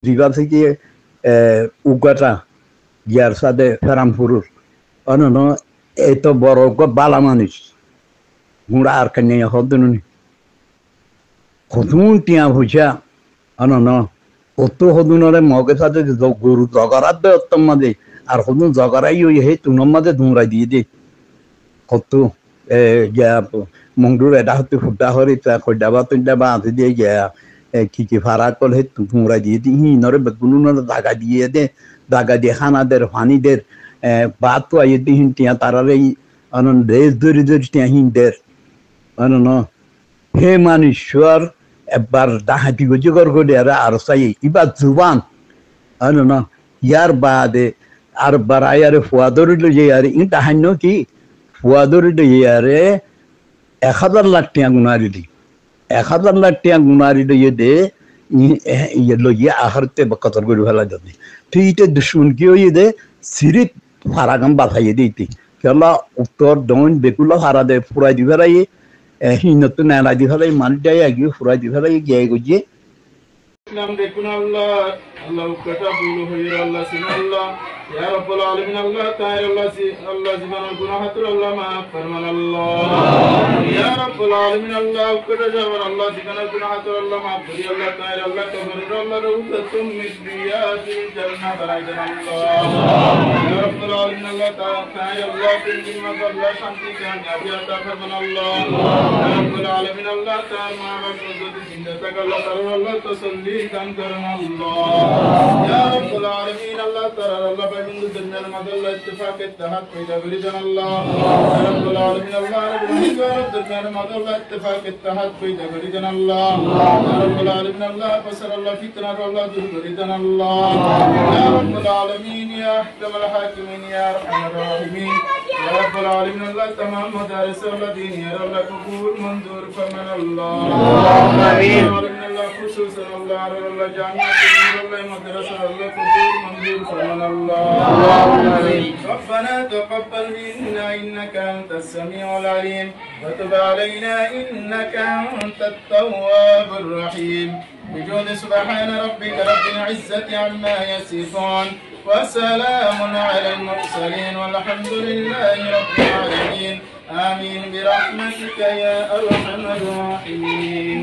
দিবা থেকে উগাটা গিয়ার সাথে ফেরামপুরুর অনন এত বড় বালা মানুষ হুড়া আর কানিয়া হদনুনি হদুন টিয়া ভুজা অনন অত হদুনরে মগে সাথে গরু জগরাত দে অত্তম মাঝে আর হদুন জগরাই ওই হে তুনম মাঝে ধুমরাই দিয়ে দে কত মংডুর এটা হতে ফুটা হরে খৈডা বা তুইডা বা আঁতে দিয়ে গিয়া কি ফারা কল হে ধুমরাই দিয়ে দি হি নরে বেগুন দাগা দিয়ে দে দাগা দিয়ে খানাদের ফানিদের বাদ তো আইয়ে দিহিন টিয়া তারারে অনন দেশ ধরে ধরে টিয়া হিনদের অনন হে মানুষর একবার ডাহাতি গজগর করে আর চাই ইবার জুবান অনন ইয়ার বাদে আর বারাই আরে ফুয়া ধরিল যে আরে ই ডাহান্য কি ফুয়া ধরিল যে আরে 1000 লাখ টিয়া গুনারি দি 1000 লাখ টিয়া গুনারি দিয়ে দে ইয়ে লইয়ে আহারতে কতর করে ফেলা যাবে তুই এটা দুশ্মন কি হইয়ে দে সিরিপ ফারাগাম বাধাইয়ে দিতি কেলা উত্তর দন বেকুলা হারা দে ফুরাই দি ফেলাই হিনত নেলা দি ফেলাই মানুষ যায় আগে ফুরাই দি ফেলাই গিয়ে গিয়ে নাম দেখুন আল্লাহ আল্লাহ কথা ভুল হইর আল্লাহ সিন আল্লাহ ইয়া রাব্বুল আলামিন আল্লাহ তাআলা আল্লাহ জীবনের গুনাহাতুর আল্লাহ মাফ ফরমান আল্লাহ ইয়া রাব্বুল আলামিন আল্লাহ কথা যাবার আল্লাহ জীবনের গুনাহাতুর আল্লাহ মাফ করি আল্লাহ তাআলা আল্লাহ কবরের আল্লাহ রউতাতুম মিসরিয়াতি জান্নাত রাইদান আল্লাহ ইয়া রাব্বুল আলামিন আল্লাহ তাআলা আল্লাহ তিন মাস আল্লাহ শান্তি কামিয়াবি আতা ফরমান আল্লাহ ইয়া রাব্বুল আলামিন আল্লাহ তাআলা মা বাবা যদি জিন্দা থাকে আল্লাহ তাআলা আল্লাহ তাসাল্লি দান করুন আল্লাহ ইয়া রাব্বুল আলামিন আল্লাহ তাআলা আল্লাহ বাবিন্দু দুনিয়ার মাদাল্লাহ ইত্তেফাক ইত্তেহাদ পয়দা করি দেন আল্লাহ ইয়া রাব্বুল আলামিন আল্লাহ দুনিয়ার মাদাল্লাহ ইত্তেফাক ইত্তেহাদ পয়দা করি দেন আল্লাহ ইয়া রাব্বুল আলামিন আল্লাহ ফসর আল্লাহ ফিতনা আল্লাহ দূর করি দেন আল্লাহ ইয়া রাব্বুল আলামিন ইয়া আহকামুল হাকিমিন ইয়া আরহামার রাহিমিন ইয়া রাব্বুল আলামিন আল্লাহ तमाम मदारिस আল্লাহ দিন ইয়া আল্লাহ কবুল মঞ্জুর ফরমান আল্লাহ আমিন আল্লাহ খুশুসান আল্লাহ আল্লাহ জামিয়াত আল্লাহ মাদ্রাসা আল্লাহ কবুল মঞ্জুর ফরমান আল্লাহ আমিন ربنا تقبل منا انك انت السميع العليم وتب علينا انك انت التواب الرحيم بجود سبحان ربك رب العزة عما يصفون وسلام على المرسلين والحمد لله رب العالمين آمين برحمتك يا أرحم الراحمين